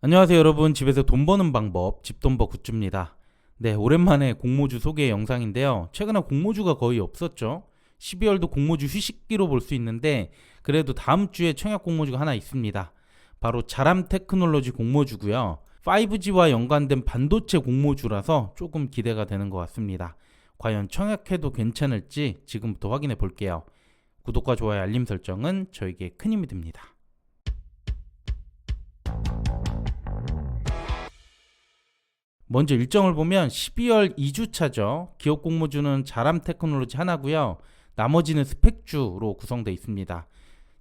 안녕하세요 여러분. 집에서 돈 버는 방법 집돈버 굿즈입니다. 네, 오랜만에 공모주 소개 영상인데요. 최근에 공모주가 거의 없었죠. 12월도 공모주 휴식기로 볼 수 있는데 그래도 다음 주에 청약 공모주가 하나 있습니다. 바로 자람 테크놀로지 공모주고요. 5G와 연관된 반도체 공모주라서 조금 기대가 되는 것 같습니다. 과연 청약해도 괜찮을지 지금부터 확인해 볼게요. 구독과 좋아요, 알림 설정은 저에게 큰 힘이 됩니다. 먼저 일정을 보면 12월 2주차죠. 기업 공모주는 자람 테크놀로지 하나고요. 나머지는 스펙주로 구성되어 있습니다.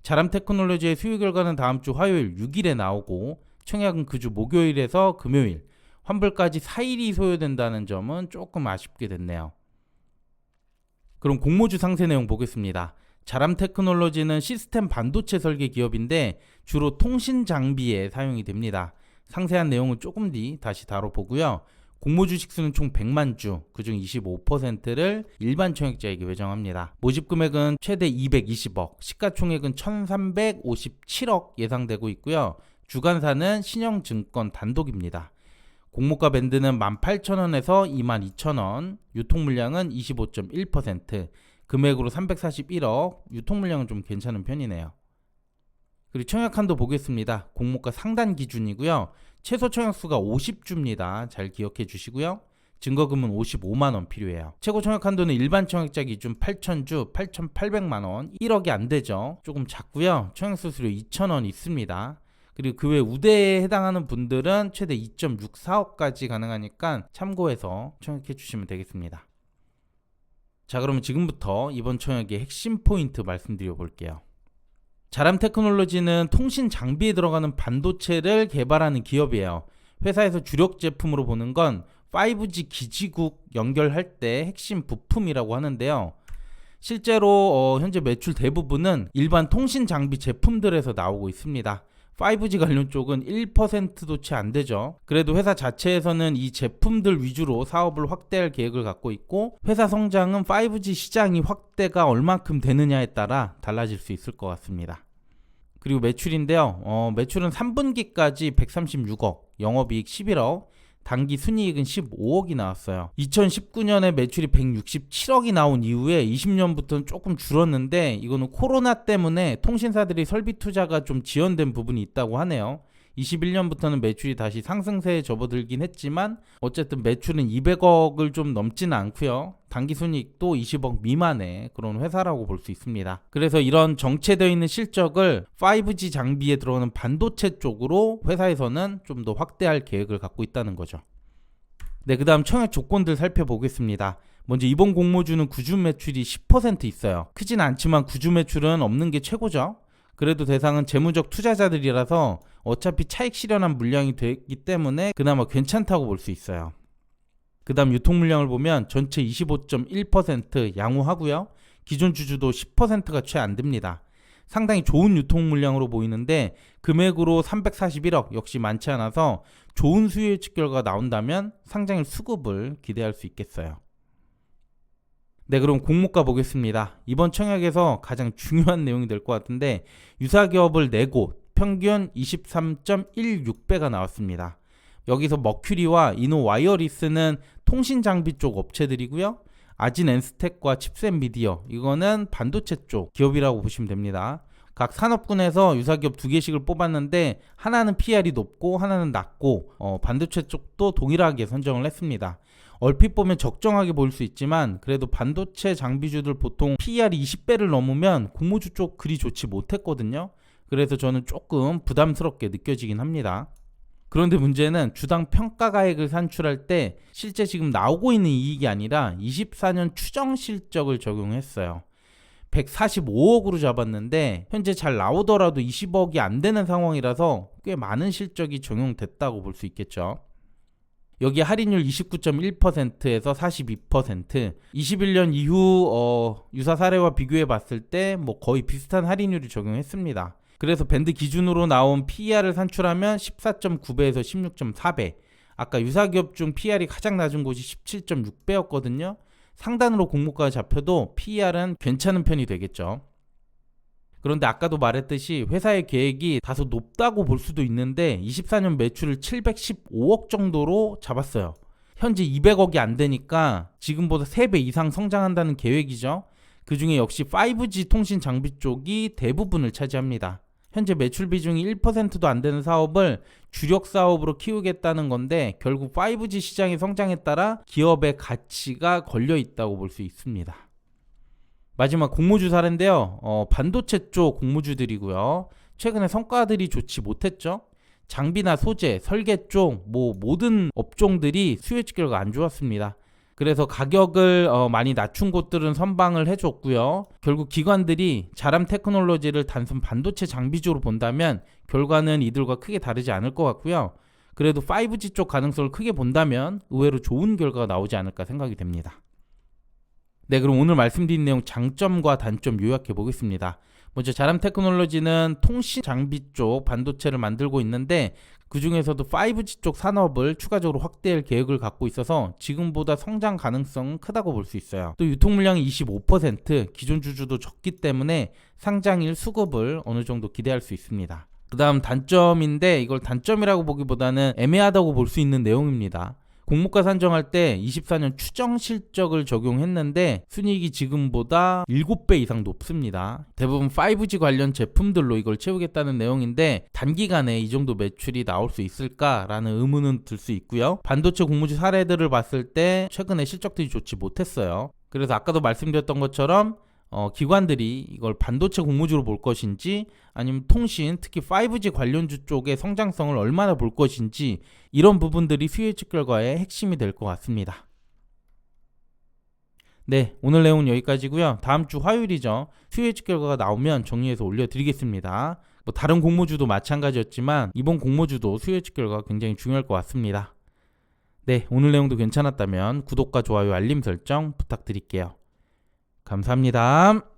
자람 테크놀로지의 수요 결과는 다음 주 화요일 6일에 나오고 청약은 그 주 목요일에서 금요일, 환불까지 4일이 소요된다는 점은 조금 아쉽게 됐네요. 그럼 공모주 상세 내용 보겠습니다. 자람 테크놀로지는 시스템 반도체 설계 기업인데 주로 통신 장비에 사용이 됩니다. 상세한 내용은 조금 뒤 다시 다뤄보고요. 공모 주식 수는 총 100만 주, 그중 25%를 일반 청약자에게 배정합니다. 모집 금액은 최대 220억, 시가총액은 1357억 예상되고 있고요. 주관사는 신영증권 단독입니다. 공모가 밴드는 18,000원에서 22,000원, 유통물량은 25.1%, 금액으로 341억, 유통물량은 좀 괜찮은 편이네요. 그리고 청약 한도 보겠습니다. 공모가 상단 기준이고요. 최소 청약수가 50주입니다. 잘 기억해 주시고요. 증거금은 55만원 필요해요. 최고 청약 한도는 일반 청약자 기준 8,000주, 8,800만원, 1억이 안 되죠. 조금 작고요. 청약수 수료 2,000원 있습니다. 그리고 그 외 우대에 해당하는 분들은 최대 2.64억까지 가능하니까 참고해서 청약해 주시면 되겠습니다. 자, 그러면 지금부터 이번 청약의 핵심 포인트 말씀드려 볼게요. 자람 테크놀로지는 통신 장비에 들어가는 반도체를 개발하는 기업이에요. 회사에서 주력 제품으로 보는 건 5G 기지국 연결할 때 핵심 부품이라고 하는데요. 실제로 현재 매출 대부분은 일반 통신 장비 제품들에서 나오고 있습니다. 5G 관련 쪽은 1%도 채 안 되죠. 그래도 회사 자체에서는 이 제품들 위주로 사업을 확대할 계획을 갖고 있고, 회사 성장은 5G 시장이 확대가 얼만큼 되느냐에 따라 달라질 수 있을 것 같습니다. 그리고 매출인데요. 매출은 3분기까지 136억, 영업이익 11억, 단기 순이익은 15억이 나왔어요. 2019년에 매출이 167억이 나온 이후에 20년부터는 조금 줄었는데, 이거는 코로나 때문에 통신사들이 설비 투자가 좀 지연된 부분이 있다고 하네요. 21년부터는 매출이 다시 상승세에 접어들긴 했지만 어쨌든 매출은 200억을 좀 넘지는 않고요. 당기순이익도 20억 미만의 그런 회사라고 볼 수 있습니다. 그래서 이런 정체되어 있는 실적을 5G 장비에 들어오는 반도체 쪽으로 회사에서는 좀 더 확대할 계획을 갖고 있다는 거죠. 네, 그 다음 청약 조건들 살펴보겠습니다. 먼저 이번 공모주는 구주 매출이 10% 있어요. 크진 않지만 구주 매출은 없는 게 최고죠. 그래도 대상은 재무적 투자자들이라서 어차피 차익 실현한 물량이 되기 때문에 그나마 괜찮다고 볼 수 있어요. 그 다음 유통 물량을 보면 전체 25.1% 양호하고요. 기존 주주도 10%가 채 안 됩니다. 상당히 좋은 유통 물량으로 보이는데 금액으로 341억 역시 많지 않아서 좋은 수요 예측 결과가 나온다면 상장일 수급을 기대할 수 있겠어요. 네, 그럼 공모가 보겠습니다. 이번 청약에서 가장 중요한 내용이 될 것 같은데 유사기업을 4곳, 평균 23.16배가 나왔습니다. 여기서 머큐리와 이노와이어리스는 통신장비 쪽 업체들이고요. 아진 엔스텍과 칩셋 미디어, 이거는 반도체 쪽 기업이라고 보시면 됩니다. 각 산업군에서 유사기업 2개씩을 뽑았는데 하나는 PR이 높고 하나는 낮고 반도체 쪽도 동일하게 선정을 했습니다. 얼핏 보면 적정하게 보일 수 있지만 그래도 반도체 장비주들 보통 PER이 20배를 넘으면 공모주 쪽 그리 좋지 못했거든요. 그래서 저는 조금 부담스럽게 느껴지긴 합니다. 그런데 문제는 주당 평가가액을 산출할 때 실제 지금 나오고 있는 이익이 아니라 24년 추정 실적을 적용했어요. 145억으로 잡았는데 현재 잘 나오더라도 20억이 안 되는 상황이라서 꽤 많은 실적이 적용됐다고 볼 수 있겠죠. 여기 할인율 29.1%에서 42%, 21년 이후 유사 사례와 비교해 봤을 때 뭐 거의 비슷한 할인율을 적용했습니다. 그래서 밴드 기준으로 나온 PER을 산출하면 14.9배에서 16.4배, 아까 유사기업 중 PER이 가장 낮은 곳이 17.6배였거든요. 상단으로 공모가가 잡혀도 PER은 괜찮은 편이 되겠죠. 그런데 아까도 말했듯이 회사의 계획이 다소 높다고 볼 수도 있는데 24년 매출을 715억 정도로 잡았어요. 현재 200억이 안 되니까 지금보다 3배 이상 성장한다는 계획이죠. 그 중에 역시 5G 통신 장비 쪽이 대부분을 차지합니다. 현재 매출 비중이 1%도 안 되는 사업을 주력 사업으로 키우겠다는 건데 결국 5G 시장의 성장에 따라 기업의 가치가 걸려 있다고 볼 수 있습니다. 마지막 공모주 사례인데요. 반도체 쪽 공모주들이고요. 최근에 성과들이 좋지 못했죠. 장비나 소재, 설계 쪽 모든 업종들이 수요 집계가 안 좋았습니다. 그래서 가격을 많이 낮춘 곳들은 선방을 해줬고요. 결국 기관들이 자람 테크놀로지를 단순 반도체 장비주로 본다면 결과는 이들과 크게 다르지 않을 것 같고요. 그래도 5G 쪽 가능성을 크게 본다면 의외로 좋은 결과가 나오지 않을까 생각이 됩니다. 네, 그럼 오늘 말씀드린 내용 장점과 단점 요약해 보겠습니다. 먼저 자람 테크놀로지는 통신 장비 쪽 반도체를 만들고 있는데 그 중에서도 5G 쪽 산업을 추가적으로 확대할 계획을 갖고 있어서 지금보다 성장 가능성은 크다고 볼 수 있어요. 또 유통 물량이 25%, 기존 주주도 적기 때문에 상장일 수급을 어느 정도 기대할 수 있습니다. 그 다음 단점인데 이걸 단점이라고 보기보다는 애매하다고 볼 수 있는 내용입니다. 공모가 산정할 때 24년 추정 실적을 적용했는데 순이익이 지금보다 7배 이상 높습니다. 대부분 5G 관련 제품들로 이걸 채우겠다는 내용인데 단기간에 이 정도 매출이 나올 수 있을까라는 의문은 들 수 있고요. 반도체 공모주 사례들을 봤을 때 최근에 실적들이 좋지 못했어요. 그래서 아까도 말씀드렸던 것처럼 기관들이 이걸 반도체 공모주로 볼 것인지 아니면 통신, 특히 5G 관련주 쪽의 성장성을 얼마나 볼 것인지 이런 부분들이 수요 예측 결과의 핵심이 될 것 같습니다. 네, 오늘 내용은 여기까지고요. 다음 주 화요일이죠. 수요 예측 결과가 나오면 정리해서 올려드리겠습니다. 다른 공모주도 마찬가지였지만 이번 공모주도 수요 예측 결과가 굉장히 중요할 것 같습니다. 네, 오늘 내용도 괜찮았다면 구독과 좋아요, 알림 설정 부탁드릴게요. 감사합니다.